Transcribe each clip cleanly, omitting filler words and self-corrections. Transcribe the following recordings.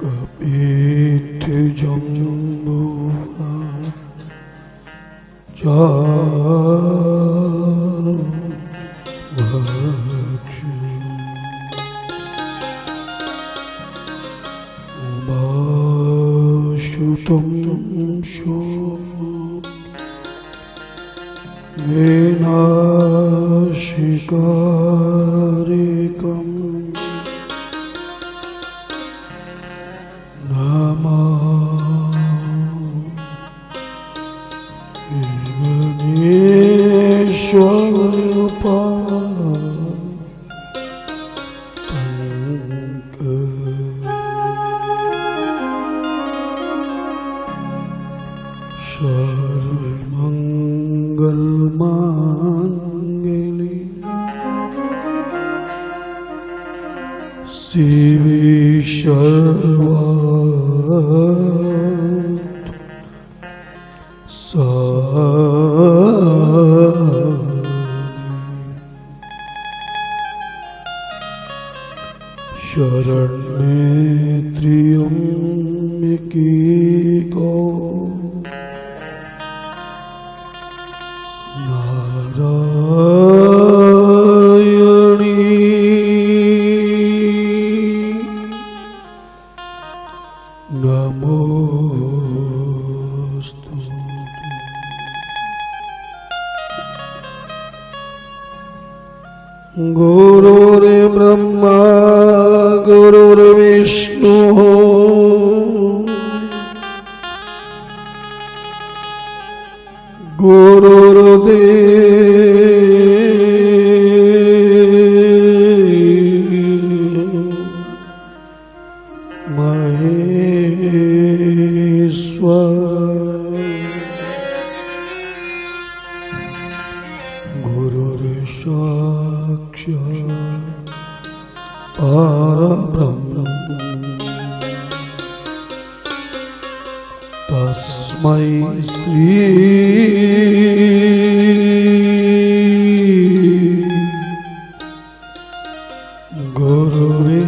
कपीठ जम्बुवा चारु भक्षु उमाशुतं विनाशिकारिकं सर्वमंगलमांगल्ये शिवे सर्वार्थ शरण्ये त्र्यम्बके नारायणी नमोस्तुते। गुरुर्ब्रह्मा गुरुर्विष्णुः गुरुर्देवो महेश्वर गुरुर्साक्षात् परब्रह्म तस्मै श्री गुरुवे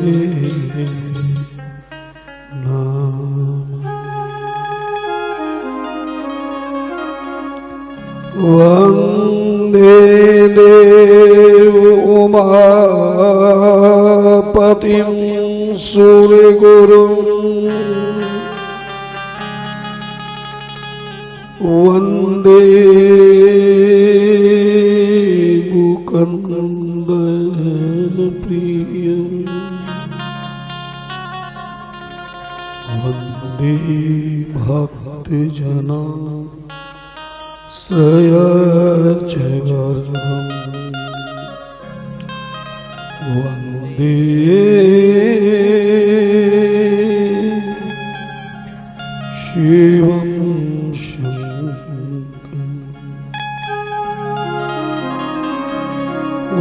नमः। वन्दे देव उमापतिं सूर्यगुरुं वन्दे मुकुन्दप्रियं वन्दे भक्तजनां श्रेयश्चिवर्धनम् वन्दे शिवं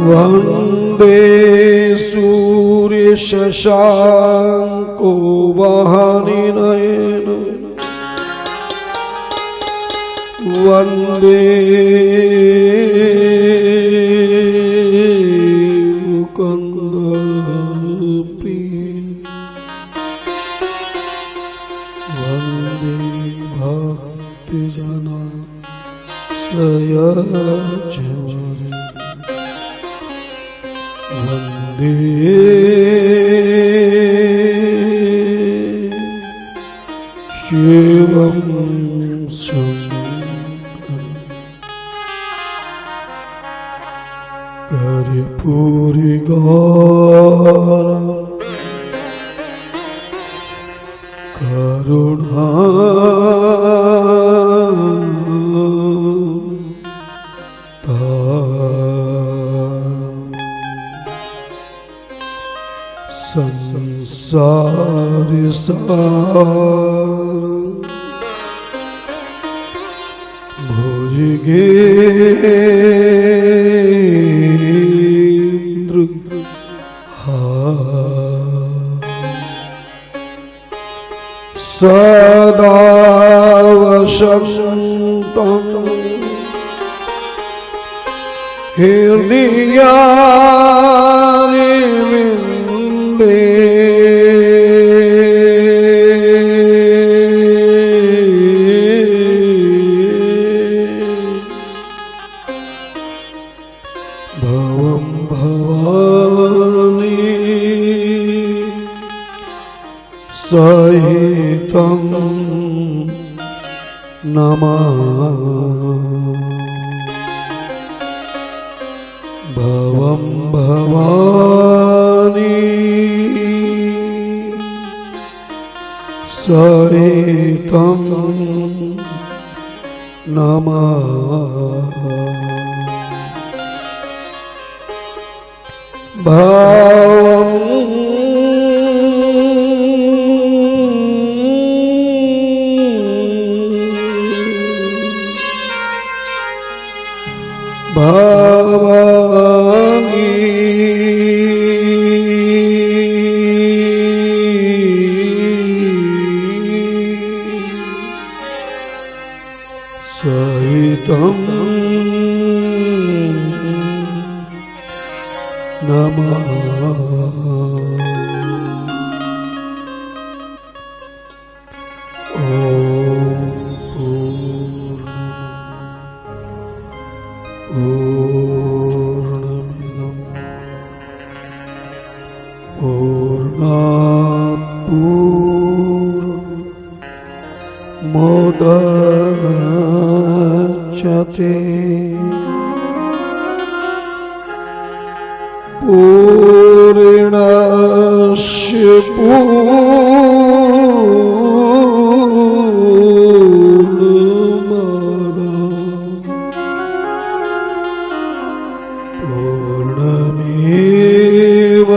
वन्दे सूर्यशशाङ्को वहनिनयन वन्दे मुकुन्दप्रियं वन्दे भक्तजनां श्रेयश्चिवर्धनम् वन्दे शिवं कर्पूरी गौर करुणा संसार सार भुजगेन्द्र सदा वसन्तं हृदयारविन्दे सहितं नमामि भवं भवानी सहितं नमामि भवं भवानी सहितं नमामि मोदच्यते पूर्णस्य पूर्णमेव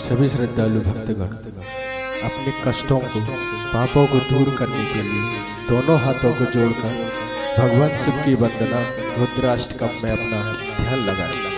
सभी श्रद्धालु भक्तगण अपने कष्टों को पापों को दूर करने के लिए दोनों हाथों को जोड़कर भगवान शिव की वंदना रुद्राष्टकम में अपना ध्यान लगाएं।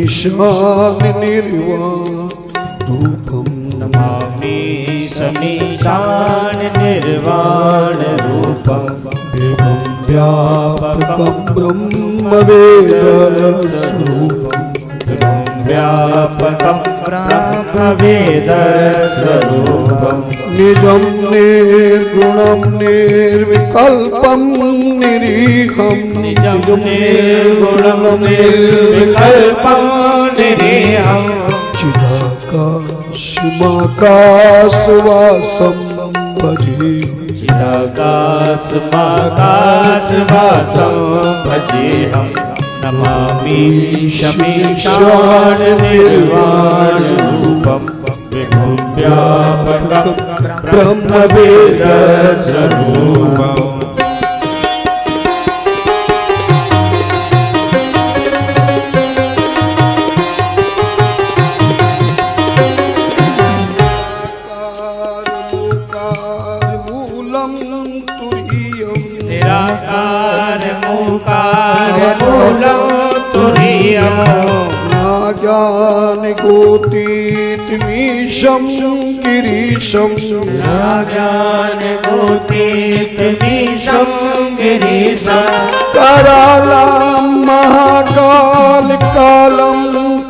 शमीशान निर्वाण रूपम नमामि शमीशान निर्वाण रूपम देवं व्यापकं ब्रह्मवेदस्वरूपं व्यापकं ब्रह्मवेदस्वरूपं निजं निर्गुणं निर्विकल्पं निरीहं निजं निर्गुणं निर्विकल्पं निरीहं चिदाकाशमाकाशवासं भजे चिदाकाशमाकाशवासं भजेऽहं नमामि शमीशान निर्वाण रूपं विभुं व्यापकं ब्रह्मवेदस्वरूपम् ज्ञानगोतीतमीशं गिरीशं ज्ञानगोतीतमीशं गिरीशं करालं महाकाल कालं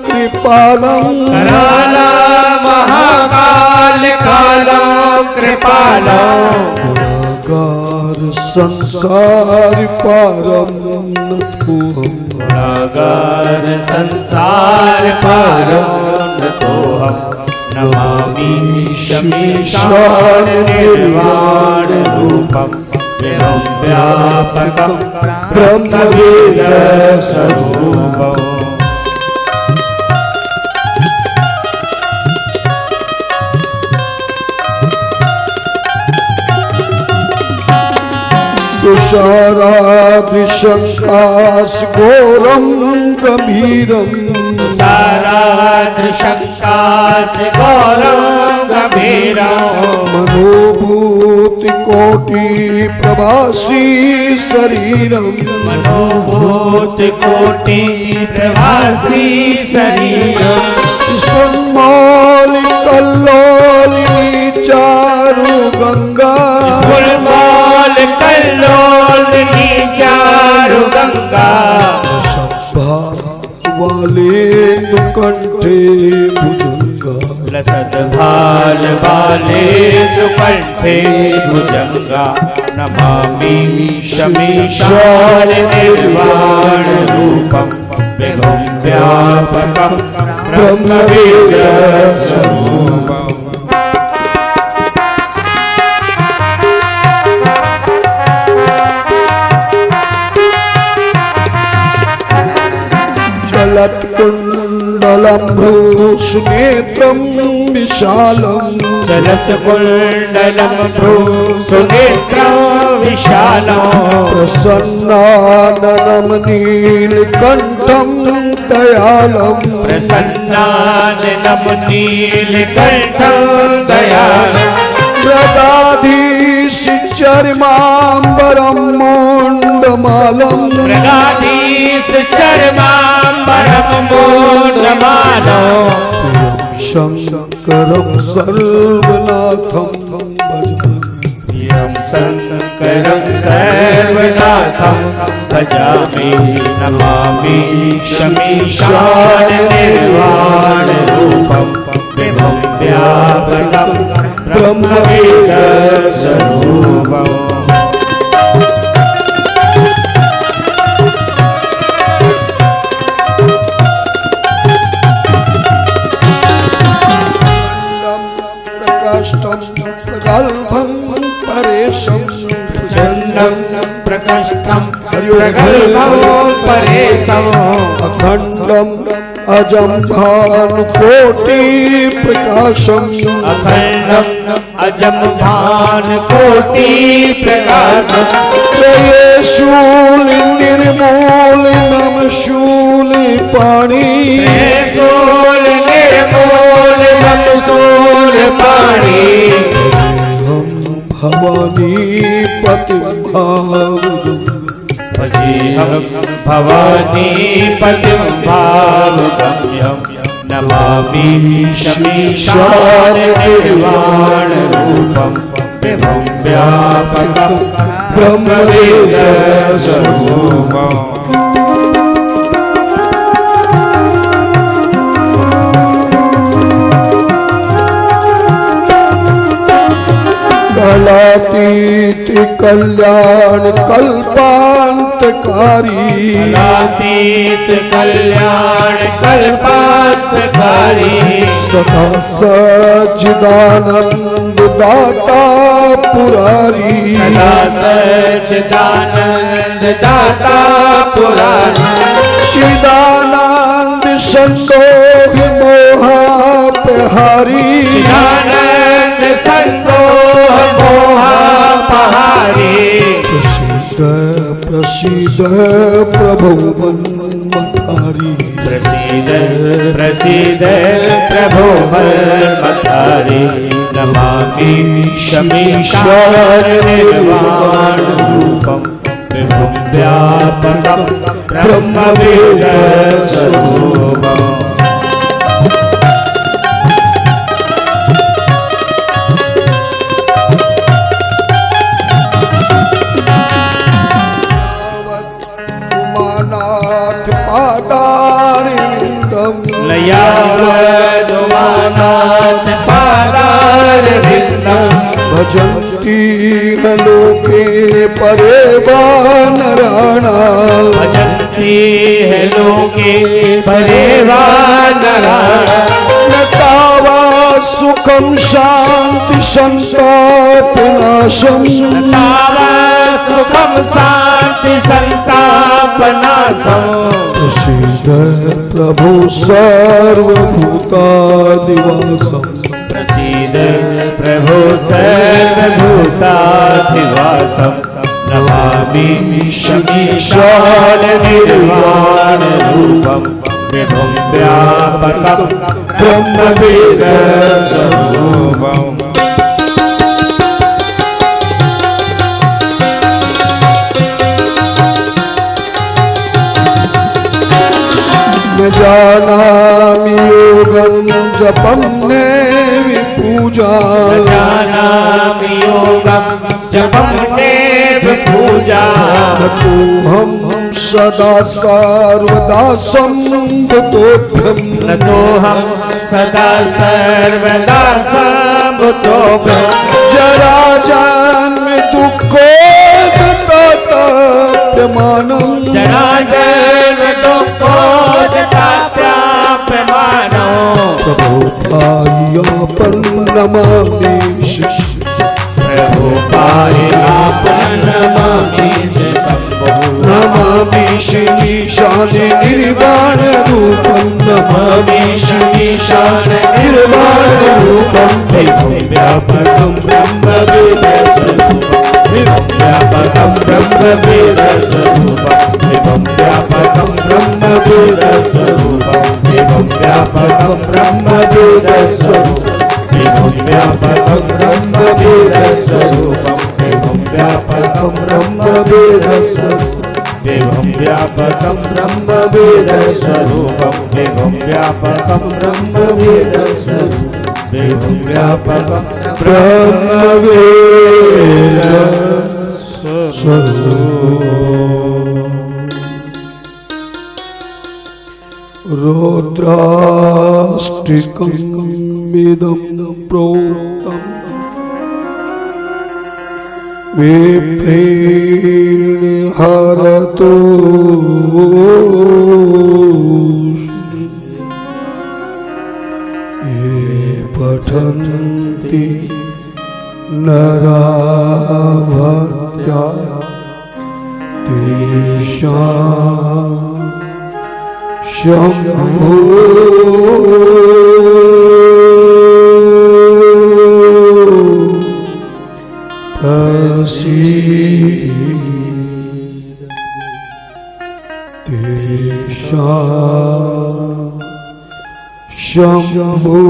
कृपालं करालं महाकाल कालं कृपालं गुणागार संसार पारं नतोऽहम् गुणागार संसार पारं नतोऽहम् नमामि शमीशान निर्वाण रूपं विभुं व्यापकं ब्रह्मवेदस्वरूपम् तुषाराद्रिशङ्काश घोरं गम्भीरम् तुषाराद्रिशङ्काश घोरं गम्भीरम् मनोभूतिकोटि प्रभासी शरीरम् मनोभूतिकोटि प्रभासी शरीरम् स्फुल्मालिकल्लोलिनी चारु गंगा स्फुल्मालिकल्लोलिनी चारु गंगा सद्भा वाले दुकंठे भुजंगा लसद्भाल वाले दुकंठे भुजंगा नमामि शमीशान निर्वाण रूपम विभुं व्यापकं ब्रह्मवेद स्वरूपम् चलत्कुण्डलं भ्रूसुनेत्रं विशालम् चलत्कुण्डलं भ्रूसुनेत्रं विशालम् प्रसन्नाननं नीलकण्ठं दयालम् प्रसन्नाननं नीलकण्ठं दयालम् मृगाधीश चर्माम्बरं मोण्डमालम् मृगाधीश चर्माम्बरं मोण्डमालम् शङ्करं सर्वनाथं प्रियं शङ्करं सर्वनाथं भजामि नमामि शमीशान निर्वाण रूपं विभुं व्यापकं ब्रह्मवेद स्वरूपम् प्रगल्भं परेशं चन्दं प्रकष्टं प्रगल्भं परेशम् अखण्डम् अजं भानुकोटि प्रकाशम् अखण्डं अजं भानुकोटि प्रकाशम् त्रये शूलि निर्मूलि नम शूलि पाणि शूल निर्मूल नम शूल पाणि भवानी पति भजेऽहं भवानी पतिं भावगम्यं नमामि शमीशान निर्वाण रूपं विभुं व्यापकं ब्रह्मवेद स्वरूपम् कलातीत कल्याण कल्पांतकारी कलातीत कल्याण कल्पांतकारी सदा सच्चिदानंद दाता पुरारी सदा सच्चिदानंद दाता पुरारी चिदानंद संतोष मोहापहारी चिदानंद संतोष मोहापहारी प्रसीद प्रभु मन्मथारी प्रसीद प्रसीद प्रभो मन्मथारी नमामि शमीशान निर्वाण रूपं विभुं व्यापकं ब्रह्मवेद स्वरूपम् लयावदुमानाथ पादारविन्दं भजन्ति लोके परे वानराणाम् भजन्ति लोके परे वानराणाम् न तावा सुखं शान्ति संतापनाशम् तावा सुखं शान्ति संतापनाशम् प्रसीद प्रभु सर्वभूतादिवासम् प्रसीद प्रभो सर्वभूताधिवासं नमामि ईशान निर्वाण रूपम विभुम व्यापकम ब्रह्मवेद स्वरूपम। न जानामि योगं जपं नेवि पूजा जानामि योगं जपं नेवि पूजा नतोऽहं सदा सर्वदा सम्भुतोऽभ्यं नतोऽहं सदा सर्वदा सम्भुतोऽभ्यं जरा जन्म दुःखोदताप्यमानं जरा जन्म दुःखोदताप्यमानो प्रभो पायापं नमामि प्रभो पायापं नमामि नमामि ईशान निर्वाण रूपं नमामि ईशान निर्वाण रूपं विभुं व्यापकं ब्रह्मवेद व्यापकं ब्रह्मवेद स्वरूपं विभुं व्यापकं ब्रह्मवेद स्वरूपं विभुं व्यापकं ब्रह्मवेद स्वरूपं विभुं व्यापकं ब्रह्मवेद स्वरूपं विभुं व्यापकं ब्रह्मवेद स्वरूपं विभुं व्यापकं ब्रह्मवेद स्वरूपं विभुं व्यापकं ब्रह्मवेद स्वरूपं विभुं व्यापकं ब्रह्मवेद रौद्राष्टिकमिदं प्रोक्तं विप्रेण हरतो ये पठन्ति नरा भक्त्या तेषां शम्भो प्रसीद तेषां शम्भो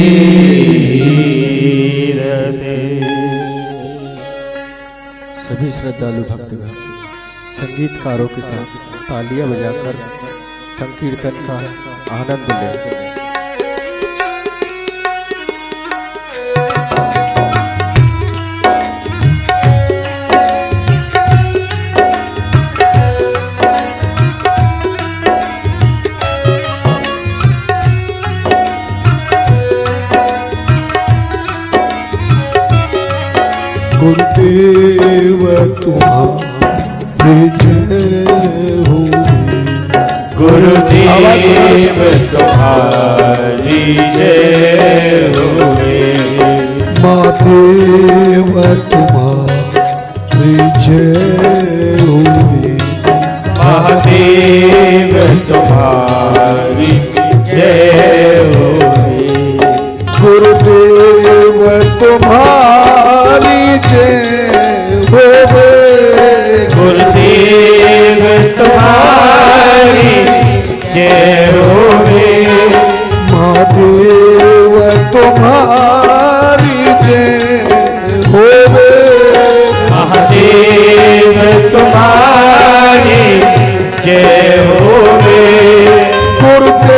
प्रसीद सभी श्रद्धालु भक्तगण संगीतकारों के साथ तालियां बजाकर संकीर्तन का आनंद लें। गुरुदेव तुम्हारी जय हो, गुरुदेव तुम्हारी जय हो, महादेव तुम्हारी जय हो, महादेव तुम्हारी जय हो, गुरुदेव तुम्हारी जय होवे, गुरुदेव तुम्हारी जय होवे, महादेव तुम्हारी जय होवे, महादेव तुम्हारी जय होवे, गुरुदेव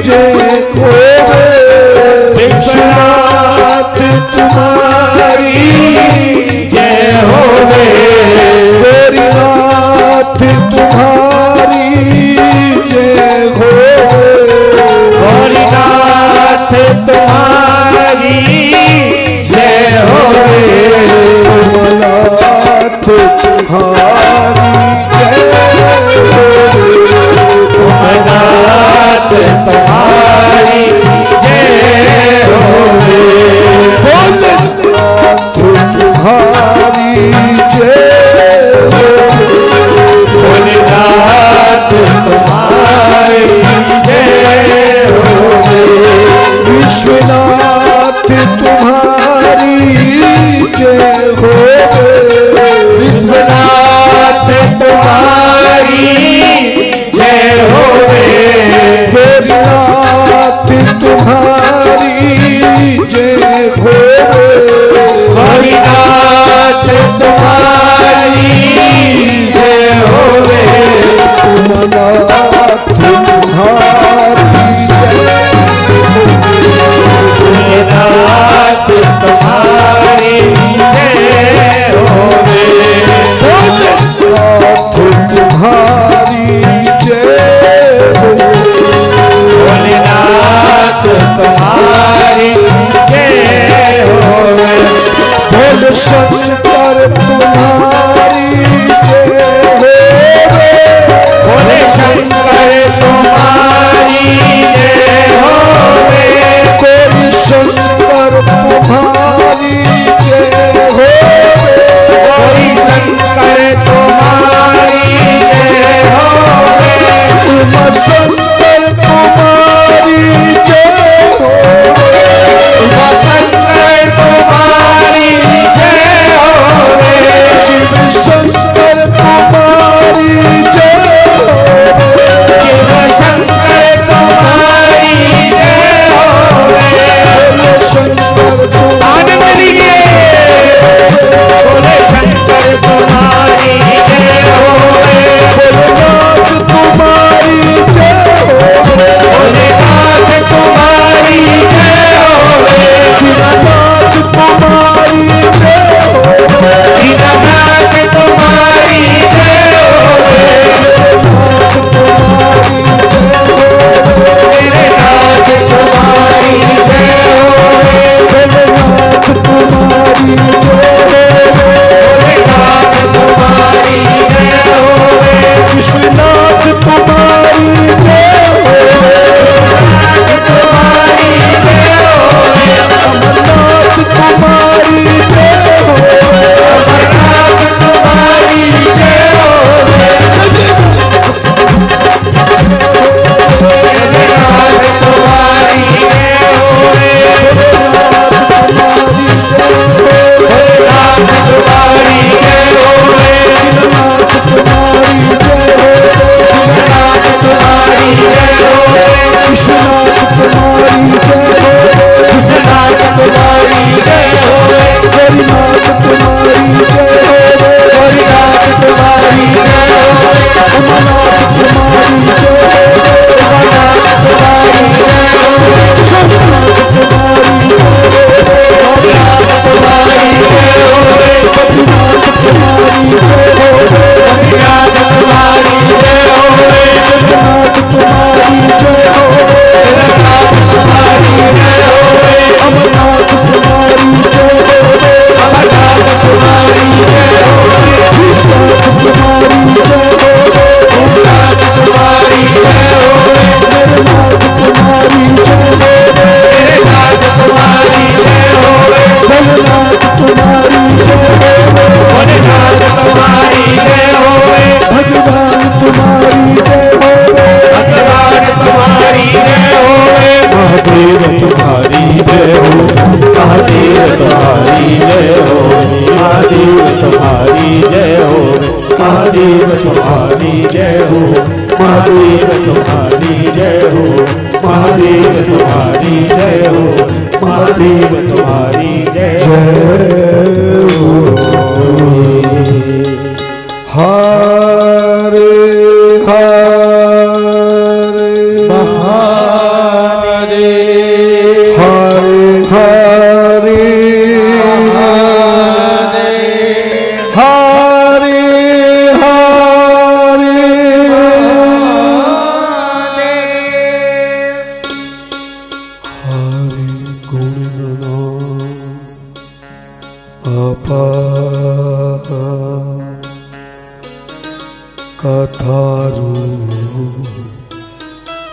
जय होवे, विश्वनाथ तुम्हारी जय होवे, गौरीनाथ तुम्हारी जय होवे, गौरीनाथ तुम्हारी जय होवे, उमानाथ तुम्हारी जय होवे, उमानाथ तुम्हारी जय होवे, भोलेनाथ तुम्हारी जय होवे, भोलेनाथ तुम्हारी जय होवे, विश्वनाथ तुम्हारी जय होवे, विश्वनाथ तुम्हारी जय होवे, गौरीनाथ तुम्हारी जय होवे, गौरीनाथ तुम्हारी जय होवे, उमानाथ तुम्हारी जय भोलेनाथ तुम्हारी जय होवे, भोलेनाथ तुम्हारी जय होवे, भोलेनाथ तुम्हारी जय होवे, भोले शंकर तुम्हारी जय होवे, भोले शंकर तुम्हारी जय होवे, गौरी शंकर तुम्हारी जय होवे, गौरी शंकर तुम्हारी जय होवे, उमा शंकर तुम्हारी जय होवे, उमा शंकर तुम्हारी जय होवे, शिव शंकर तुम्हारी जय होवे, शिव शंकर तुम्हारी जय होवे, भोले शंकर आनंद तुम्हारी लीजिए, भोले शंकर तुम्हारी जय होवे, भोलेनाथ तुम्हारी जय होवे, भोलेनाथ तुम्हारी जय होवे, दीनानाथ तुम्हारी जय होवे, दीनानाथ तुम्हारी जय होवे, नाथ तुम्हारी जय होवे, मेरे नाथ तुम्हारी जय होवे, भोलेनाथ तुम्हारी जय होवे, भोलेनाथ तुम्हारी जय होवे, विश्वनाथ तुम्हारी जय होवे, तुम्हारी जय होवे, अमरनाथ तुम्हारी जय होवे, अमरनाथ तुम्हारी जय होवे, जगन्नाथ तुम्हारी जय होवे, भोलेनाथ तुम्हारी जय होवे, भोलेनाथ तुम्हारी जय होवे, दीनानाथ तुम्हारी जय होवे, जगन्नाथ तुम्हारी जय होवे, विश्वनाथ तुम्हारी जय होवे, विश्वनाथ तुम्हारी जय होवे, गौरीनाथ तुम्हारी जय होवे, गौरीनाथ तुम्हारी जय होवे, उमानाथ तुम्हारी जय होवे, उमानाथ तुम्हारी जय होवे, शंकरनाथ तुम्हारी जय होवे, गौरीनाथ तुम्हारी जय होवे, बद्रीनाथ तुम्हारी जय होवे, गौरीनाथ तुम्हारी जय होवे, जगन्नाथ तुम्हारी जय होवे, जगन्नाथ तुम्हारी जय होवे, अमरनाथ तुम्हारी जय होवे, अमरनाथ तुम्हारी जय होवे, भूतनाथ तुम्हारी जय होवे, भूतनाथ तुम्हारी जय होवे, मेरे नाथ तुम्हारी जय होवे, मेरे नाथ तुम्हारी जय होवे, भोलेनाथ तुम्हारी जय होवे, भोलेनाथ तुम्हारी जय होवे, भगवान तुम्हारी जय होवे, भगवान तुम्हारी जय होवे, महादेव तुम्हारी जय हो, महादेव तुम्हारी जय हो, महादेव तुम्हारी जय हो, महादेव तुम्हारी जय हो, महादेव तुम्हारी जय हो, महादेव तुम्हारी जय हो, महादेव तुम्हारी जय हो। हरे हरे महादेव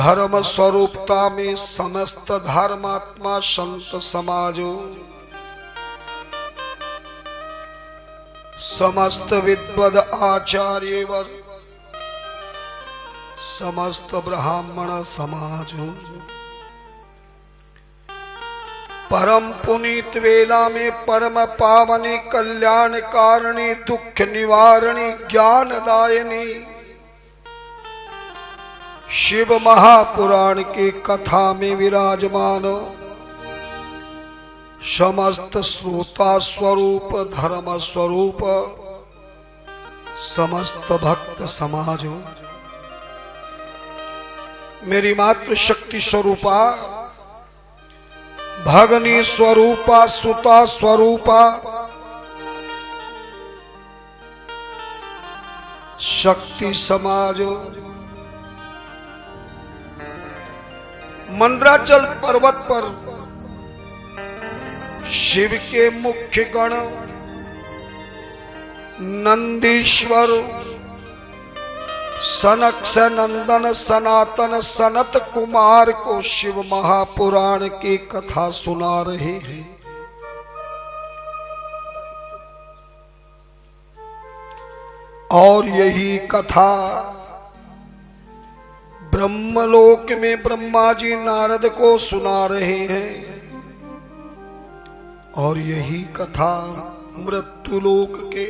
धर्म स्वरूपता में समस्त धर्मात्मा संत समाजो, समस्त विद्वद आचार्यवर, समस्त ब्राह्मण समाजो, परम पुनीत वेला में परम पावनी कल्याण कारिणी दुख निवारणी ज्ञानदायिनी शिव महापुराण की कथा में विराजमान समस्त श्रोता स्वरूप धर्म स्वरूप समस्त भक्त समाज, मेरी मातृ शक्ति स्वरूपा भगनी स्वरूपा सुता स्वरूपा शक्ति समाज, मंद्राचल पर्वत पर शिव के मुख्य गण नंदीश्वर सनक सनंदन सनातन सनत कुमार को शिव महापुराण की कथा सुना रहे हैं। और यही कथा ब्रह्मलोक में ब्रह्मा जी नारद को सुना रहे हैं। और यही कथा मृत्युलोक के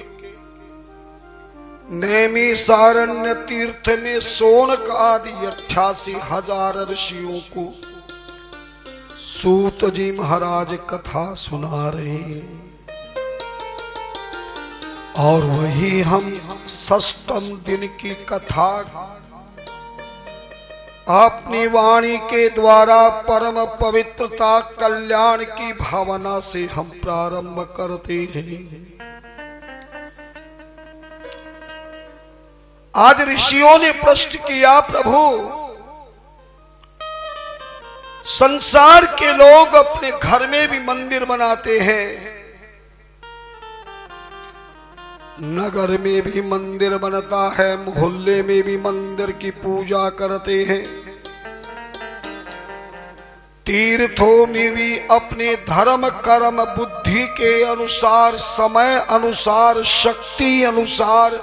नैमिषारण्य तीर्थ में सोनक आदि 88,000 ऋषियों को सूत जी महाराज कथा सुना रहे हैं। और वही हम षष्ठम दिन की कथा अपनी वाणी के द्वारा परम पवित्रता कल्याण की भावना से हम प्रारंभ करते हैं। आज ऋषियों ने प्रश्न किया, प्रभु संसार के लोग अपने घर में भी मंदिर बनाते हैं, नगर में भी मंदिर बनता है, मोहल्ले में भी मंदिर की पूजा करते हैं, तीर्थों में भी अपने धर्म कर्म बुद्धि के अनुसार समय अनुसार शक्ति अनुसार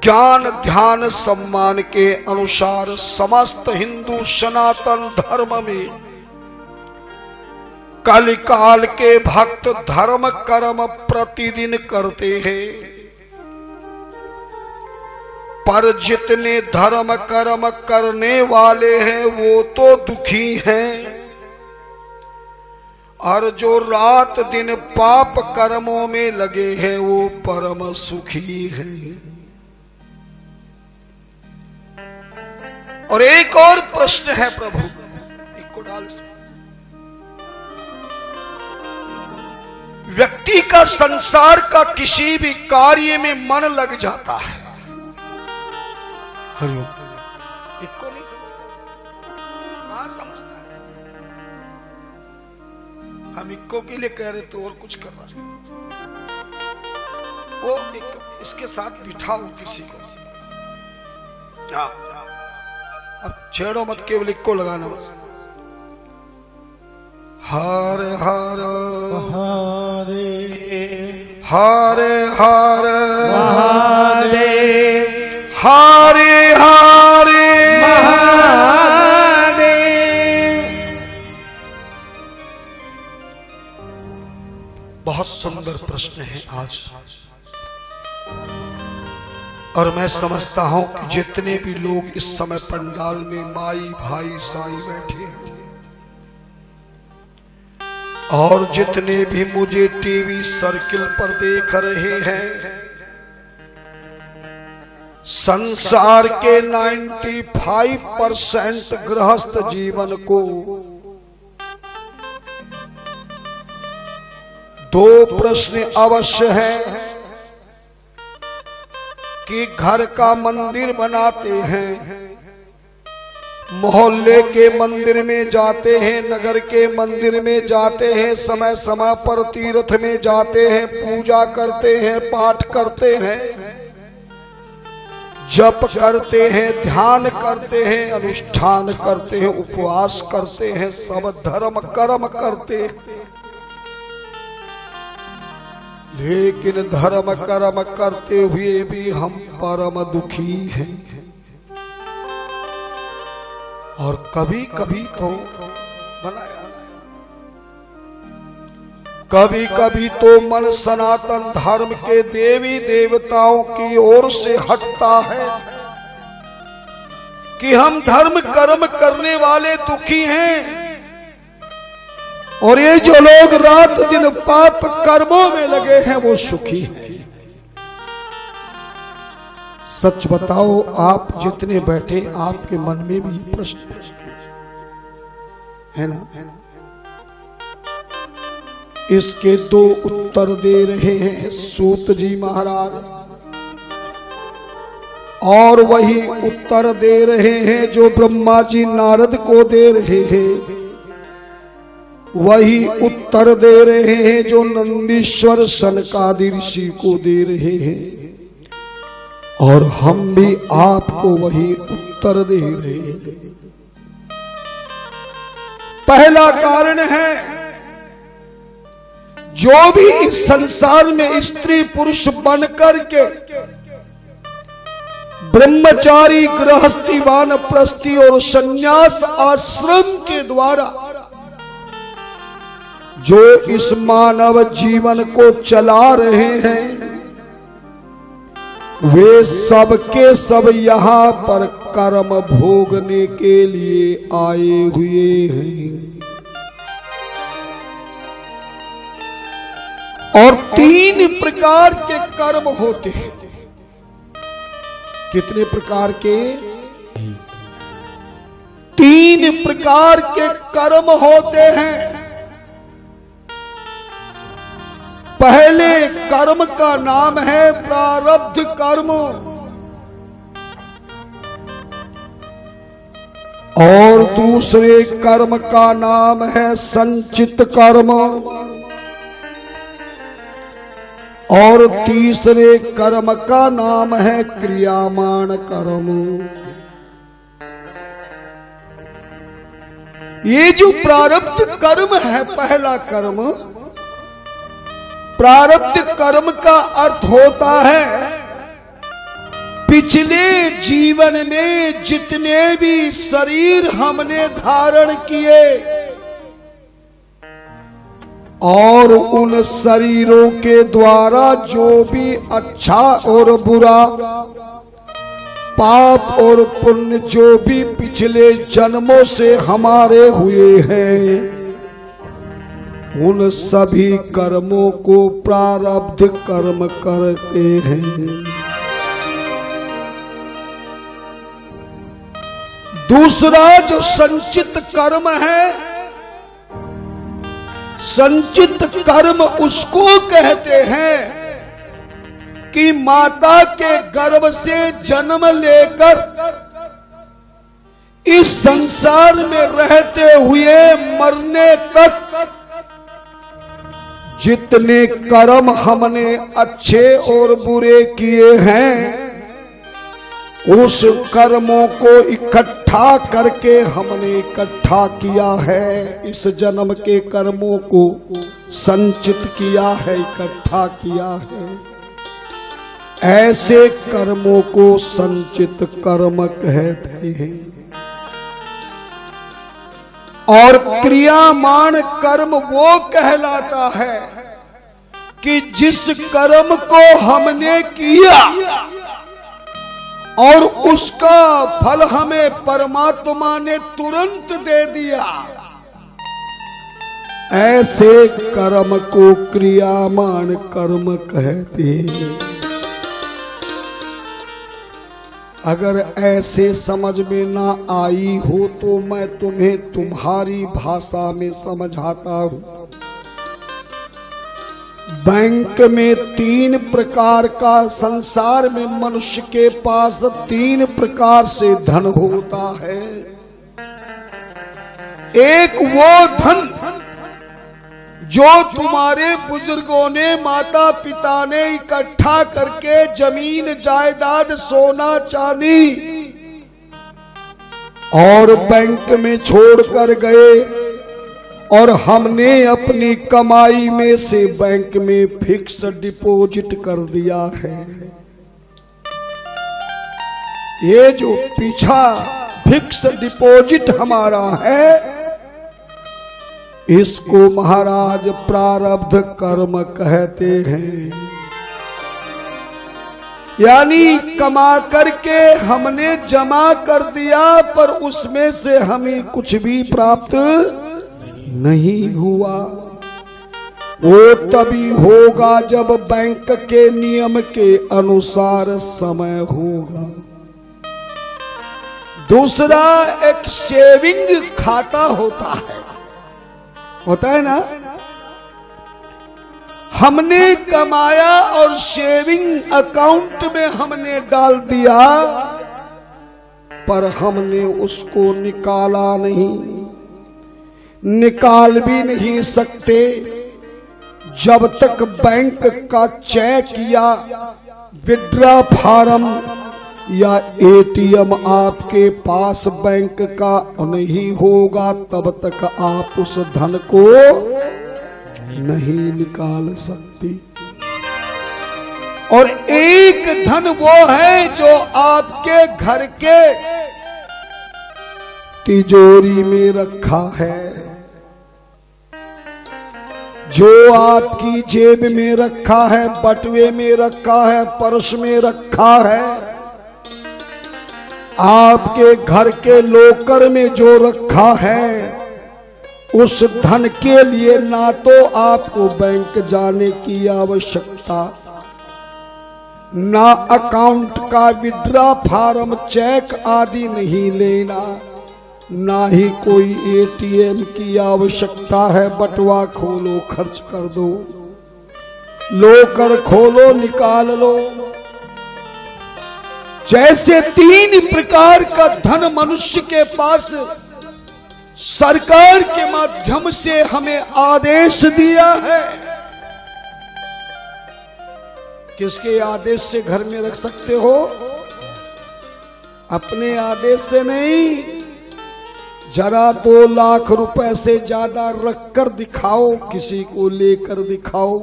ज्ञान ध्यान सम्मान के अनुसार समस्त हिंदू सनातन धर्म में कलिकाल के भक्त धर्म कर्म प्रतिदिन करते हैं। पर जितने धर्म कर्म करने वाले हैं वो तो दुखी हैं, और जो रात दिन पाप कर्मों में लगे हैं वो परम सुखी हैं। और एक और प्रश्न है प्रभु, एक को डाल, व्यक्ति का संसार का किसी भी कार्य में मन लग जाता है, हरिओम, एक को नहीं समझता, हाँ समझता है, हम इक्को के लिए कह रहे तो और कुछ कर रहा है, वो एक इसके साथ बिठाओ किसी को, हाँ अब छेड़ो मत, केवल इक्को लगाना बस। हर हर महादेव हरे हरे महादेव हरे हरे महादेव। बहुत सुंदर प्रश्न है आज, और मैं समझता हूं कि जितने भी लोग इस समय पंडाल में माई भाई साईं बैठे हैं, और जितने भी मुझे टीवी सर्किल पर देख रहे हैं, संसार के 95% गृहस्थ जीवन को दो प्रश्न अवश्य है कि घर का मंदिर बनाते हैं, मोहल्ले के मंदिर में जाते हैं, नगर के मंदिर में जाते हैं, समय समय पर तीर्थ में जाते हैं, पूजा करते हैं, पाठ करते हैं, जप करते हैं, ध्यान करते हैं, अनुष्ठान करते हैं, उपवास करते हैं, सब धर्म कर्म करते हैं, लेकिन धर्म कर्म करते हुए भी हम परम दुखी हैं। और कभी कभी तो बनाया, कभी कभी तो मन सनातन धर्म के देवी देवताओं की ओर से हटता है कि हम धर्म कर्म करने वाले दुखी हैं, और ये जो लोग रात दिन पाप कर्मों में लगे हैं वो सुखी हैं। सच बताओ, आप जितने बैठे आपके मन में भी प्रश्न है ना? इसके दो उत्तर दे रहे हैं सूत जी महाराज, और वही उत्तर दे रहे हैं जो ब्रह्मा जी नारद को दे रहे हैं, वही उत्तर दे रहे हैं जो नंदीश्वर सनकादि ऋषि को दे रहे हैं, और हम भी आपको वही उत्तर दे रहे हैं। पहला कारण है, जो भी इस संसार में स्त्री पुरुष बनकर के ब्रह्मचारी, गृहस्थी, वानप्रस्थी और संन्यास आश्रम के द्वारा जो इस मानव जीवन को चला रहे हैं, वे सब के सब यहाँ पर कर्म भोगने के लिए आए हुए हैं। और 3 प्रकार के कर्म होते हैं। कितने प्रकार के? 3 प्रकार के कर्म होते हैं। पहले कर्म का नाम है प्रारब्ध कर्म, और दूसरे कर्म का नाम है संचित कर्म, और तीसरे कर्म का नाम है क्रियामाण कर्म। ये जो प्रारब्ध कर्म है, पहला कर्म, प्रारब्ध कर्म का अर्थ होता है पिछले जीवन में जितने भी शरीर हमने धारण किए, और उन शरीरों के द्वारा जो भी अच्छा और बुरा, पाप और पुण्य जो भी पिछले जन्मों से हमारे हुए हैं, उन सभी कर्मों को प्रारब्ध कर्म करते हैं। दूसरा जो संचित कर्म है, संचित कर्म उसको कहते हैं कि माता के गर्भ से जन्म लेकर इस संसार में रहते हुए मरने तक जितने कर्म हमने अच्छे और बुरे किए हैं, उस कर्मों को इकट्ठा करके हमने इकट्ठा किया है। इस जन्म के कर्मों को संचित किया है, इकट्ठा किया है। ऐसे कर्मों को संचित कर्म कहते हैं। और क्रियामाण कर्म वो कहलाता है कि जिस कर्म को हमने किया और उसका फल हमें परमात्मा ने तुरंत दे दिया, ऐसे कर्म को क्रियामाण कर्म कहते हैं। अगर ऐसे समझ में ना आई हो तो मैं तुम्हें तुम्हारी भाषा में समझाता हूं। बैंक में 3 प्रकार का, संसार में मनुष्य के पास 3 प्रकार से धन होता है। एक वो धन जो तुम्हारे बुजुर्गों ने, माता पिता ने इकट्ठा करके जमीन जायदाद सोना चांदी और बैंक में छोड़कर गए, और हमने अपनी कमाई में से बैंक में फिक्स डिपॉजिट कर दिया है। ये जो पीछा फिक्स डिपॉजिट हमारा है, इसको महाराज प्रारब्ध कर्म कहते हैं। यानी कमा करके हमने जमा कर दिया, पर उसमें से हमें कुछ भी प्राप्त नहीं हुआ। वो तभी होगा जब बैंक के नियम के अनुसार समय होगा। दूसरा, एक सेविंग खाता होता है ना। हमने कमाया और सेविंग अकाउंट में हमने डाल दिया, पर हमने उसको निकाला नहीं, निकाल भी नहीं सकते जब तक बैंक का चेक या विड्रॉ फॉर्म या एटीएम आपके पास बैंक का नहीं होगा, तब तक आप उस धन को नहीं निकाल सकती। और एक धन वो है जो आपके घर के तिजोरी में रखा है, जो आपकी जेब में रखा है, बटुए में रखा है, पर्स में रखा है, आपके घर के लॉकर में जो रखा है, उस धन के लिए ना तो आपको बैंक जाने की आवश्यकता, ना अकाउंट का विड्रॉ फॉर्म चेक आदि नहीं लेना, ना ही कोई एटीएम की आवश्यकता है। बटुआ खोलो, खर्च कर दो, लॉकर खोलो, निकाल लो। जैसे 3 प्रकार का धन मनुष्य के पास सरकार के माध्यम से हमें आदेश दिया है। किसके आदेश से घर में रख सकते हो? अपने आदेश से नहीं। जरा 2 लाख रुपए से ज्यादा रखकर दिखाओ, किसी को लेकर दिखाओ,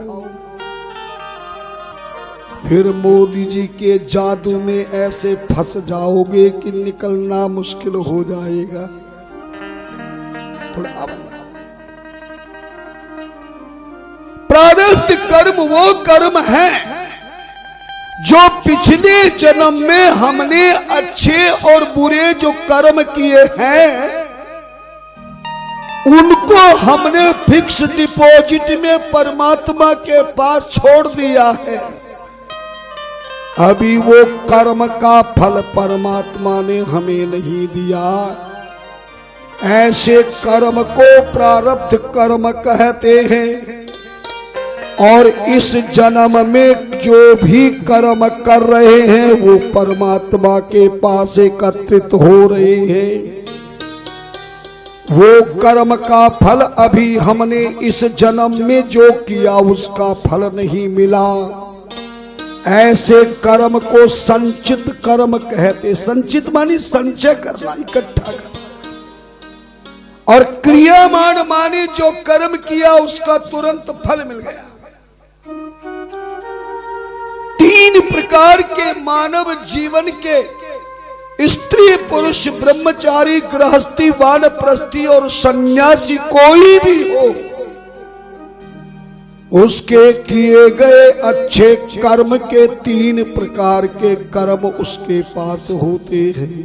फिर मोदी जी के जादू में ऐसे फंस जाओगे कि निकलना मुश्किल हो जाएगा। थोड़ा प्रारब्ध कर्म वो कर्म है जो पिछले जन्म में हमने अच्छे और बुरे जो कर्म किए हैं, उनको हमने फिक्स डिपॉजिट में परमात्मा के पास छोड़ दिया है। अभी वो कर्म का फल परमात्मा ने हमें नहीं दिया। ऐसे कर्म को प्रारब्ध कर्म कहते हैं। और इस जन्म में जो भी कर्म कर रहे हैं वो परमात्मा के पास एकत्रित हो रहे हैं। वो कर्म का फल अभी हमने इस जन्म में जो किया उसका फल नहीं मिला। ऐसे कर्म को संचित कर्म कहते। संचित मानी संचय करना, इकट्ठा करना। और क्रियामान माने जो कर्म किया उसका तुरंत फल मिल गया। 3 प्रकार के मानव जीवन के स्त्री पुरुष ब्रह्मचारी गृहस्थी वानप्रस्थी और सन्यासी कोई भी हो, उसके किए गए अच्छे कर्म के 3 प्रकार के कर्म उसके पास होते हैं।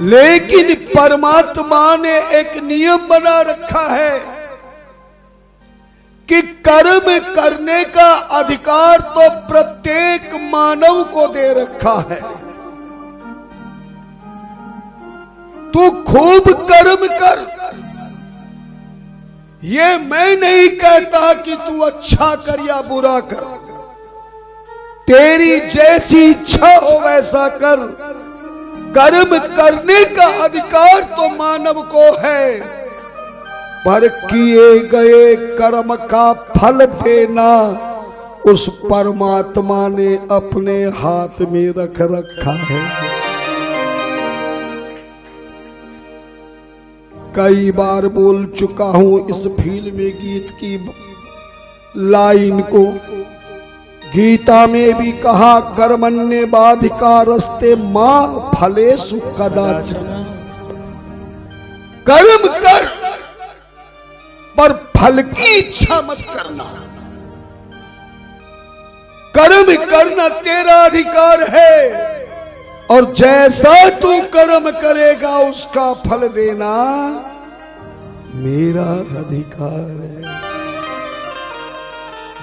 लेकिन परमात्मा ने एक नियम बना रखा है कि कर्म करने का अधिकार तो प्रत्येक मानव को दे रखा है। तू खूब कर्म कर। ये मैं नहीं कहता कि तू अच्छा कर या बुरा कर, तेरी जैसी इच्छा हो वैसा कर। कर्म करने का अधिकार तो मानव को है, पर किए गए कर्म का फल देना उस परमात्मा ने अपने हाथ में रख रखा है। कई बार बोल चुका हूं इस फिल्मी गीत की लाइन को। गीता में भी कहा कर्मण्येवाधिकारस्ते मां फलेषु कदाचन। कर्म कर पर फल की इच्छा मत करना। कर्म करना तेरा अधिकार है और जैसा तू कर्म करेगा उसका फल देना मेरा अधिकार है।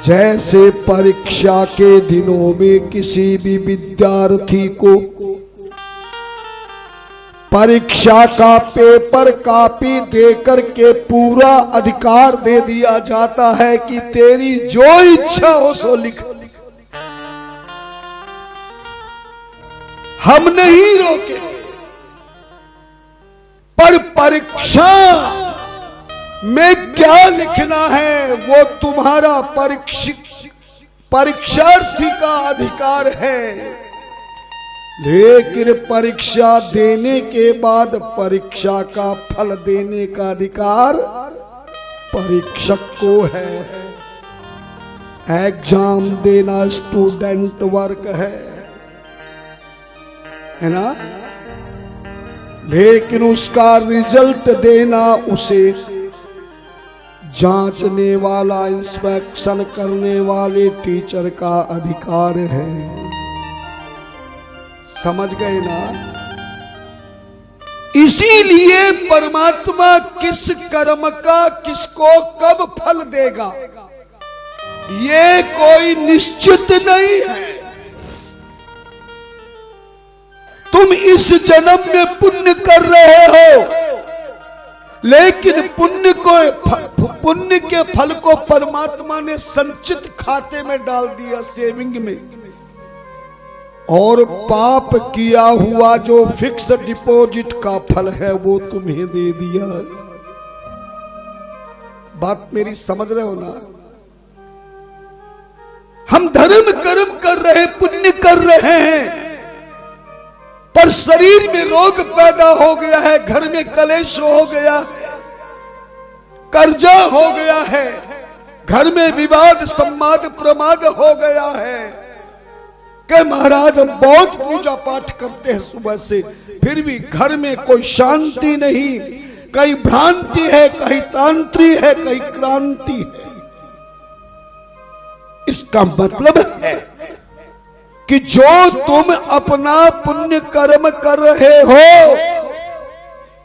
जैसे परीक्षा के दिनों में किसी भी विद्यार्थी को परीक्षा का पेपर कॉपी देकर के पूरा अधिकार दे दिया जाता है कि तेरी जो इच्छा हो सो लिख। हम नहीं रोके, पर परीक्षा में क्या लिखना है वो तुम्हारा परीक्षार्थी का अधिकार है। लेकिन परीक्षा देने के बाद परीक्षा का फल देने का अधिकार परीक्षक को है। एग्जाम देना स्टूडेंट वर्क है ना, लेकिन उसका रिजल्ट देना उसे जांचने वाला, इंस्पेक्शन करने वाले टीचर का अधिकार है। समझ गए ना? इसीलिए परमात्मा किस कर्म का किसको कब फल देगा ये कोई निश्चित नहीं है। तुम इस जन्म में पुण्य कर रहे हो, लेकिन पुण्य के फल को परमात्मा ने संचित खाते में डाल दिया, सेविंग में। और पाप किया हुआ जो फिक्स डिपॉजिट का फल है वो तुम्हें दे दिया। बात मेरी समझ रहे हो ना? हम धर्म कर्म कर रहे हैं, पुण्य कर रहे हैं, पर शरीर में रोग पैदा हो गया है, घर में कलेश हो गया है, कर्जा हो गया है, घर में विवाद सम्माद प्रमाद हो गया है कि महाराज हम बहुत पूजा पाठ करते हैं सुबह से, फिर भी घर में कोई शांति नहीं, कहीं भ्रांति है, कहीं तांत्री है, कहीं क्रांति है। इसका मतलब है कि जो तुम अपना पुण्य कर्म कर रहे हो,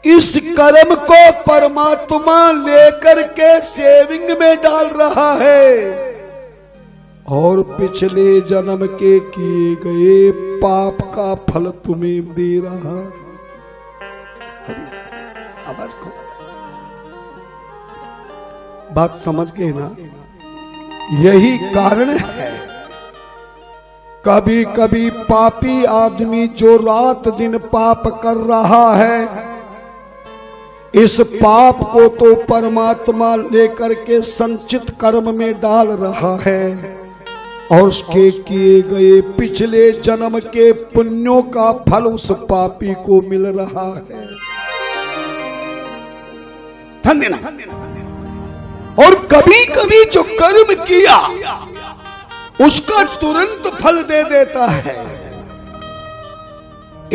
इस कर्म को परमात्मा लेकर के सेविंग में डाल रहा है और पिछले जन्म के किए गए पाप का फल तुम्हें दे रहा। आवाज को बात समझ गए ना? यही कारण है कभी कभी पापी आदमी जो रात दिन पाप कर रहा है, इस पाप को तो परमात्मा लेकर के संचित कर्म में डाल रहा है और उसके किए गए पिछले जन्म के पुण्यों का फल उस पापी को मिल रहा है। ध्यान देना। और कभी कभी जो कर्म किया उसका तुरंत फल दे देता है।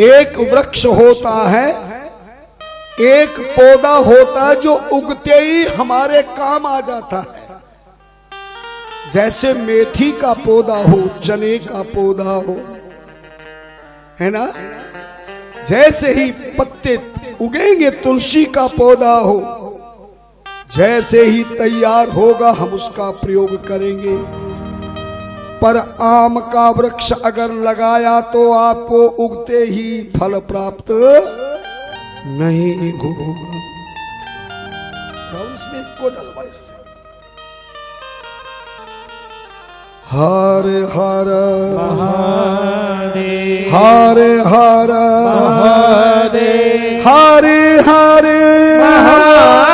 एक वृक्ष होता है, एक पौधा होता है जो उगते ही हमारे काम आ जाता है। जैसे मेथी का पौधा हो, चने का पौधा हो, है ना, जैसे ही पत्ते उगेंगे, तुलसी का पौधा हो, जैसे ही तैयार होगा हम उसका प्रयोग करेंगे। पर आम का वृक्ष अगर लगाया तो आपको उगते ही फल प्राप्त नहीं होगा। इसमें को डलवा इससे। हर हर महादेव, हर हर महादेव, हरे हरे महादेव,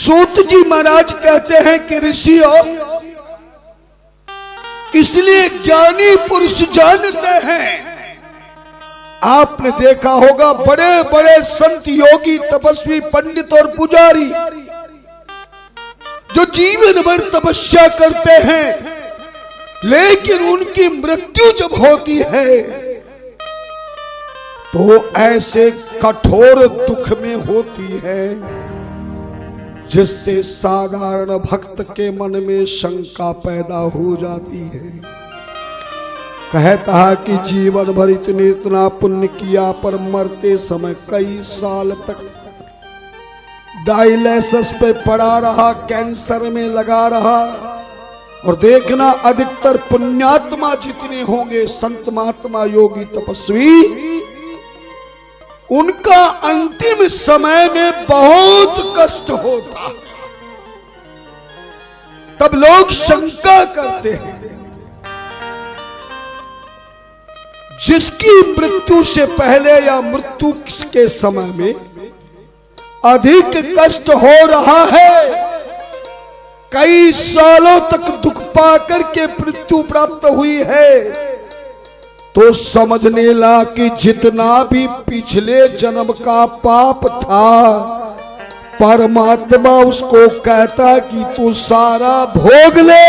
सूत जी महाराज कहते हैं कि ऋषियों, इसलिए ज्ञानी पुरुष जानते हैं, आपने देखा होगा बड़े बड़े संत, योगी, तपस्वी, पंडित और पुजारी जो जीवन भर तपस्या करते हैं, लेकिन उनकी मृत्यु जब होती है तो ऐसे कठोर दुख में होती है जिससे साधारण भक्त के मन में शंका पैदा हो जाती है। कहता है कि जीवन भर इतना पुण्य किया पर मरते समय कई साल तक डायलिसिस पे पड़ा रहा, कैंसर में लगा रहा। और देखना अधिकतर पुण्यात्मा जितने होंगे, संत महात्मा, योगी, तपस्वी, उनका अंतिम समय में बहुत कष्ट होता। तब लोग शंका करते हैं, जिसकी मृत्यु से पहले या मृत्यु के समय में अधिक कष्ट हो रहा है, कई सालों तक दुख पाकर के मृत्यु प्राप्त हुई है, तो समझने ला कि जितना भी पिछले जन्म का पाप था, परमात्मा उसको कहता कि तू सारा भोग ले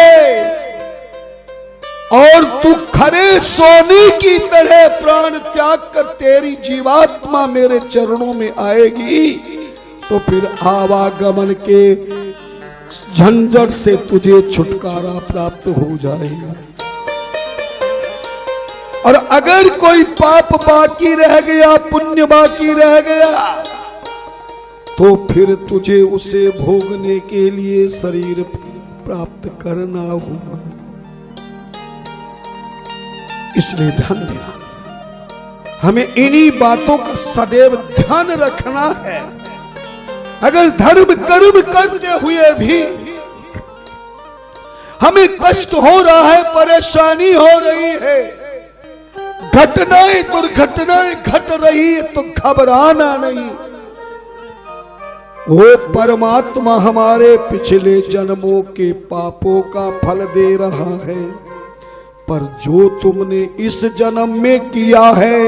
और तू खरे सोने की तरह प्राण त्याग कर तेरी जीवात्मा मेरे चरणों में आएगी, तो फिर आवागमन के झंझट से तुझे छुटकारा प्राप्त हो जाएगा। और अगर कोई पाप बाकी रह गया, पुण्य बाकी रह गया, तो फिर तुझे उसे भोगने के लिए शरीर प्राप्त करना होगा। इसलिए ध्यान देना, हमें इन्हीं बातों का सदैव ध्यान रखना है। अगर धर्म कर्म करते हुए भी हमें कष्ट हो रहा है, परेशानी हो रही है, घटनाएं दुर्घटनाएं घट रही है, तो घबराना नहीं। वो परमात्मा हमारे पिछले जन्मों के पापों का फल दे रहा है, पर जो तुमने इस जन्म में किया है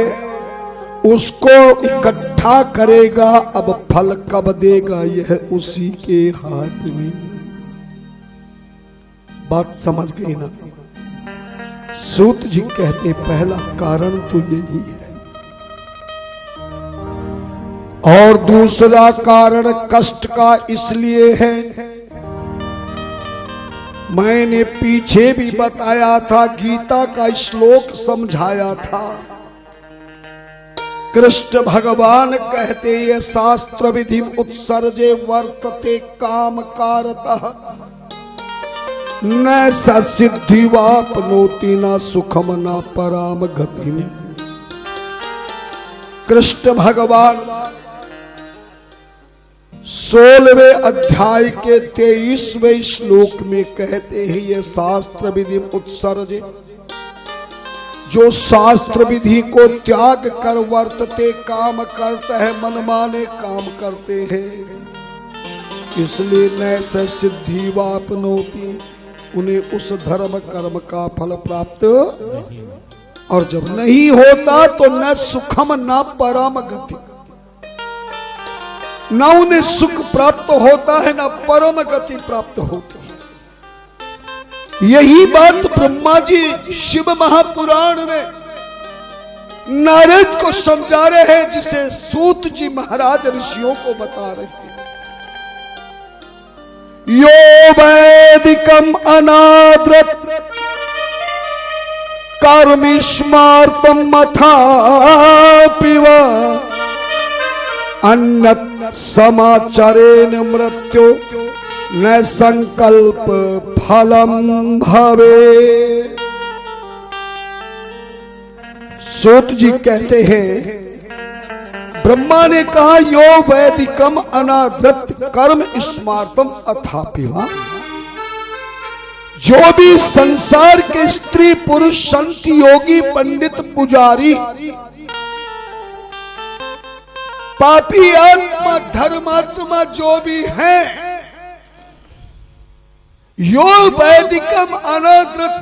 उसको इकट्ठा करेगा। अब फल कब देगा यह उसी के हाथ में। बात समझ गई ना? सूत जी कहते पहला कारण तो यही है, और दूसरा कारण कष्ट का इसलिए है, मैंने पीछे भी बताया था, गीता का श्लोक समझाया था। कृष्ण भगवान कहते ये शास्त्र विधि उत्सर्जे वर्तते काम कारतः न सिद्धि वापनोति न सुखम न पराम गति। कृष्ण भगवान 16वें अध्याय के 23वें श्लोक में कहते हैं ये शास्त्र विधि उत्सर्जे, जो शास्त्र विधि को त्याग कर वर्तते काम करते हैं, मनमाने काम करते हैं, इसलिए न सिद्धि वापनोति, उन्हें उस धर्म कर्म का फल प्राप्त, और जब नहीं होता तो न सुखम न परम गति, न उन्हें सुख प्राप्त होता है न परम गति प्राप्त होती है। यही बात ब्रह्मा जी शिव महापुराण में नारद को समझा रहे हैं, जिसे सूत जी महाराज ऋषियों को बता रहे हैं। यो वैदिकम अनाद्रत कर्मिष्मार्तम मथापिवा अन्नत समाचारेण मृत्यु न संकल्प फलम भवे। सूत जी कहते हैं ब्रह्मा ने कहा यो वैदिकम अनाद्रत कर्म स्मार्तम अथापिवा, जो भी संसार के स्त्री पुरुष संत योगी पंडित पुजारी पापी आत्मा धर्मात्मा जो भी हैं, यो वैदिकम अनादृत,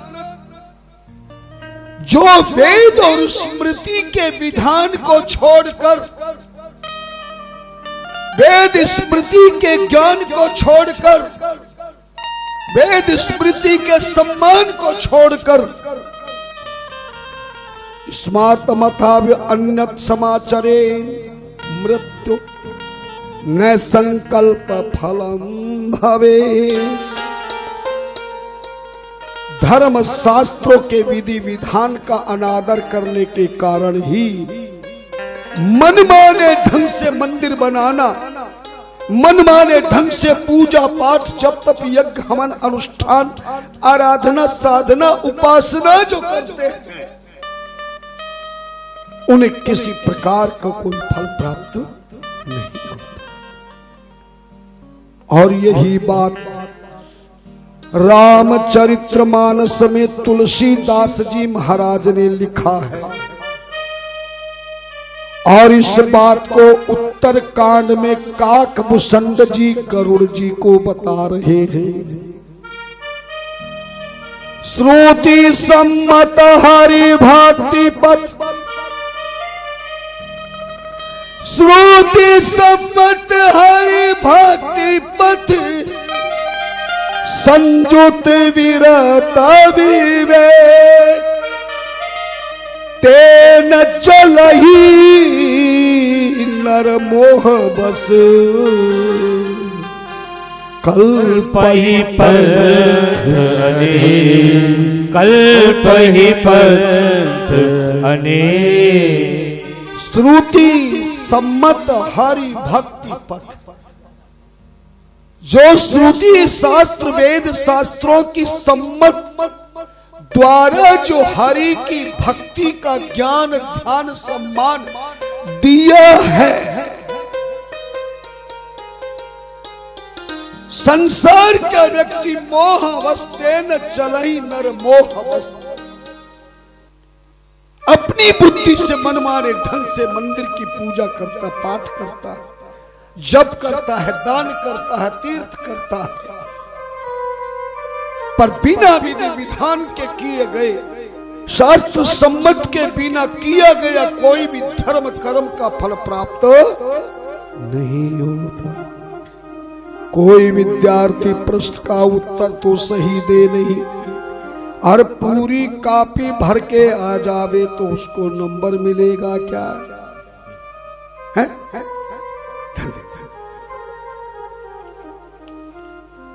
जो वेद और स्मृति के विधान को छोड़कर, वेद स्मृति के ज्ञान को छोड़कर, वेद स्मृति के सम्मान को छोड़कर, स्मार्तमथा अन्यत समाचरे मृत्यु न संकल्प फलम भवे। धर्म शास्त्रों के विधि विधान का अनादर करने के कारण ही मनमाने ढंग से मंदिर बनाना, मनमाने ढंग से पूजा पाठ जप तप यज्ञ हवन अनुष्ठान आराधना साधना उपासना जो करते हैं, उन्हें किसी प्रकार का कोई फल प्राप्त नहीं होता। और यही बात रामचरितमानस में तुलसीदास जी महाराज ने लिखा है, और इस बात को उत्तर कांड में काकभूषण जी गरुड़ जी को बता रहे हैं। श्रुति सम्मत हरि भक्ति पथ, श्रुति सम्मत हरि भक्ति पथ, संजुत विरत विवेक, तेन चलहि नर मोह बस, कल्पहि पंथ अनेक, कल्पहि पंथ अनेक। श्रुति सम्मत हरि भक्ति पथ, जो श्रुति शास्त्र वेद शास्त्रों की सम्मत द्वारा जो हरि की भक्ति का ज्ञान ध्यान सम्मान दिया है, संसार का व्यक्ति मोह अवस्थे न चलहि नर मोह अवस्था, अपनी बुद्धि से मनमाने ढंग से मंदिर की पूजा करता, पाठ करता, जप करता है, दान करता है, तीर्थ करता है, पर बिना विधि विधान के किए गए, शास्त्र सम्मत के बिना किया गया कोई भी धर्म कर्म का फल प्राप्त नहीं होता। कोई विद्यार्थी प्रश्न का उत्तर तो सही दे नहीं, और पूरी कॉपी भर के आ जावे तो उसको नंबर मिलेगा क्या है?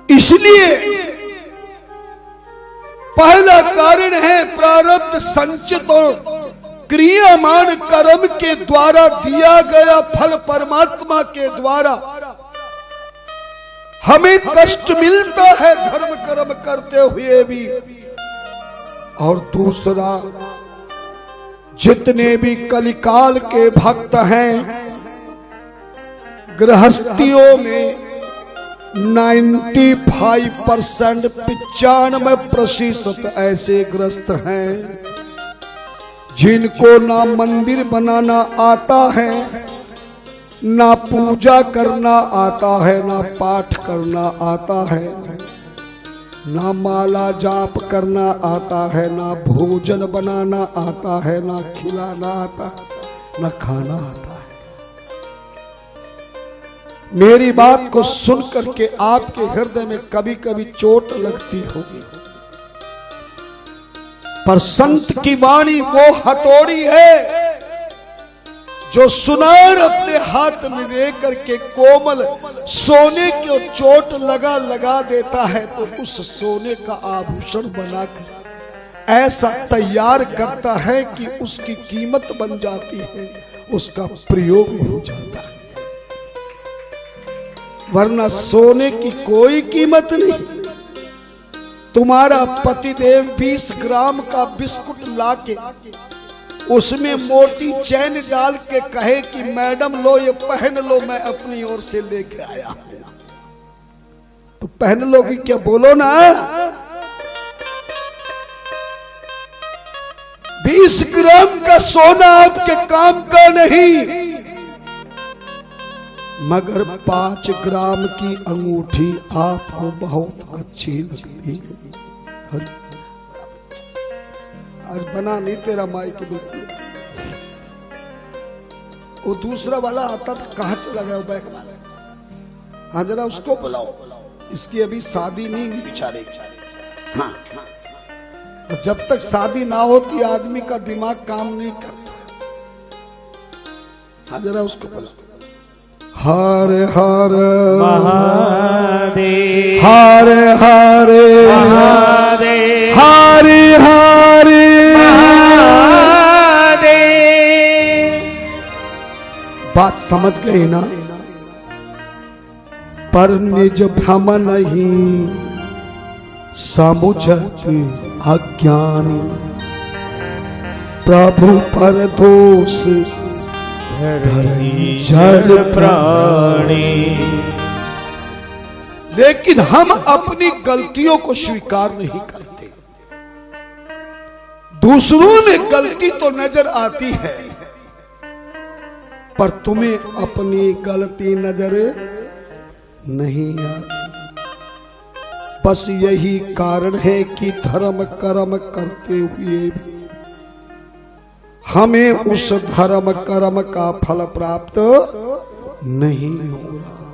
इसलिए पहला कारण है प्रारब्ध संचित और क्रियामान कर्म के द्वारा दिया गया फल परमात्मा के द्वारा हमें कष्ट मिलता है धर्म कर्म करते हुए भी। और दूसरा, जितने भी कलिकाल के भक्त हैं, गृहस्थियों में 95% 95% ऐसे ग्रस्त हैं जिनको ना मंदिर बनाना आता है, ना पूजा करना आता है, ना पाठ करना आता है, ना माला जाप करना आता है, ना भोजन बनाना आता है, ना खिलाना आता है, ना खाना आता है। मेरी बात को सुन करके आपके हृदय में कभी कभी चोट लगती होगी, पर संत की वाणी वो हथौड़ी है जो सुनार अपने हाथ में लेकर के कोमल सोने की चोट लगा देता है, तो उस सोने का आभूषण बनाकर ऐसा तैयार करता है कि उसकी कीमत बन जाती है, उसका प्रयोग हो जाता है। वरना सोने की कोई कीमत नहीं। तुम्हारा पतिदेव 20 ग्राम का बिस्कुट लाके उसमें मोटी चैन डाल के कहे कि मैडम लो ये पहन लो, मैं अपनी ओर से लेके आया हूं, तो पहन लोगी क्या? बोलो ना। 20 ग्राम का सोना आपके काम का नहीं। मगर 5 ग्राम की अंगूठी आपको बहुत अच्छी लगती है। आज बना नहीं तेरा माइक बिल्कुल। वो दूसरा वाला आता था, कहाँ चला गया वो बैग वाला? हाँ जरा उसको बुलाओ, इसकी अभी शादी नहीं हुई बेचारे। हाँ जब तक शादी ना होती आदमी का दिमाग काम नहीं करता। हाँ जरा उसको बुलाओ। हर हर महादेव, हर हर महादेव, हरि हरि महादेव। बात समझ गए ना? पर निज भ्रम नहीं समुझत अज्ञानी, प्रभु पर दोष धरई जड़ प्राणी। लेकिन हम अपनी गलतियों को स्वीकार नहीं करते। दूसरों में गलती तो नजर आती है, पर तुम्हें अपनी गलती नजर नहीं आती। बस यही कारण है कि धर्म कर्म करते हुए भी हमें उस धर्म कर्म का फल प्राप्त नहीं हो रहा।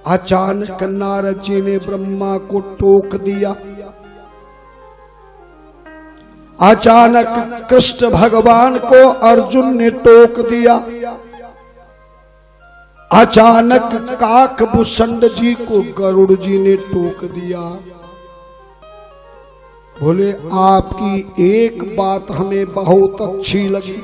अचानक नारद जी ने ब्रह्मा को टोक दिया। अचानक कृष्ण भगवान को अर्जुन ने टोक दिया। अचानक काकभूषण जी को गरुड़ जी ने टोक दिया। बोले आपकी एक बात हमें बहुत अच्छी लगी,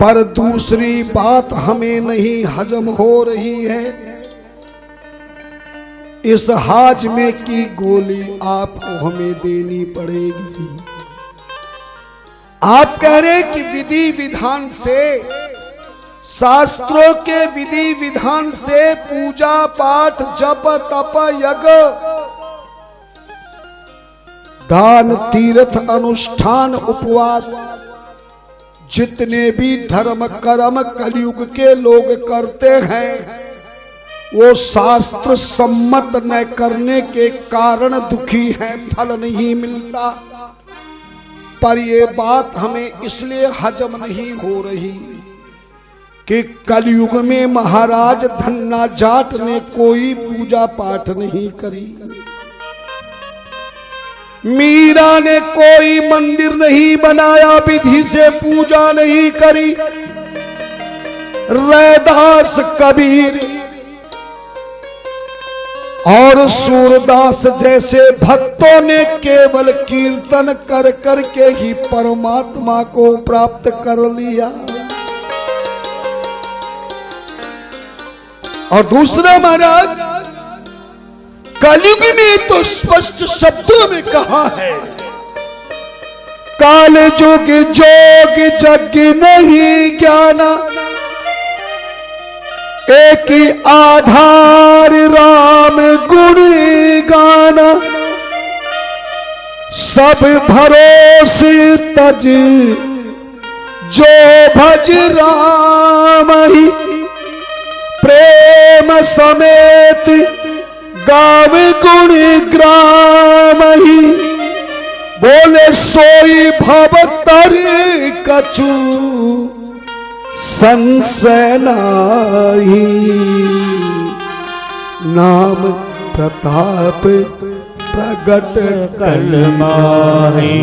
पर दूसरी बात हमें नहीं हजम हो रही है। इस हाजमे की गोली आपको हमें देनी पड़ेगी। आप कह रहे कि विधि विधान से, शास्त्रों के विधि विधान से पूजा पाठ जप तप यज्ञ दान तीर्थ अनुष्ठान उपवास जितने भी धर्म कर्म कलयुग के लोग करते हैं, वो शास्त्र सम्मत न करने के कारण दुखी हैं, फल नहीं मिलता। पर ये बात हमें इसलिए हजम नहीं हो रही कि कलयुग में महाराज धन्ना जाट ने कोई पूजा पाठ नहीं करी, मीरा ने कोई मंदिर नहीं बनाया, विधि से पूजा नहीं करी, रैदास कबीर और सूरदास जैसे भक्तों ने केवल कीर्तन कर करके ही परमात्मा को प्राप्त कर लिया। और दूसरा महाराज, कलयुग में तो स्पष्ट शब्दों में कहा है, काल जुग जोग जग नहीं ज्ञाना, एक ही आधार राम गुण गाना, सब भरोसे तज जो भज राम ही, प्रेम समेत गाव गुण ग्राम ही, बोले सोई भव तर कछु संशय नाही, नाम प्रताप प्रगट कलमाही,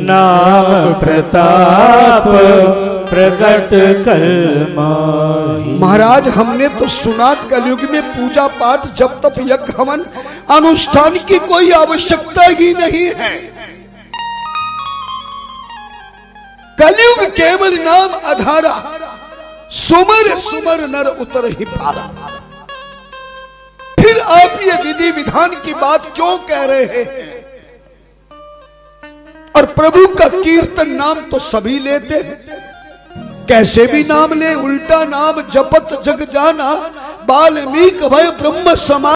नाम प्रताप प्रगट कलमाही। महाराज हमने तो सुना कलयुग में पूजा पाठ जब तप यज्ञ हवन अनुष्ठान की कोई आवश्यकता ही नहीं है। कलयुग केवल नाम आधारा, सुमर सुमर नर उतर ही पारा। फिर आप ये विधि विधान की बात क्यों कह रहे हैं? और प्रभु का कीर्तन नाम तो सभी लेते हैं, कैसे भी नाम ले, उल्टा नाम जपत जग जाना, बाल्मीकि भय ब्रह्म समा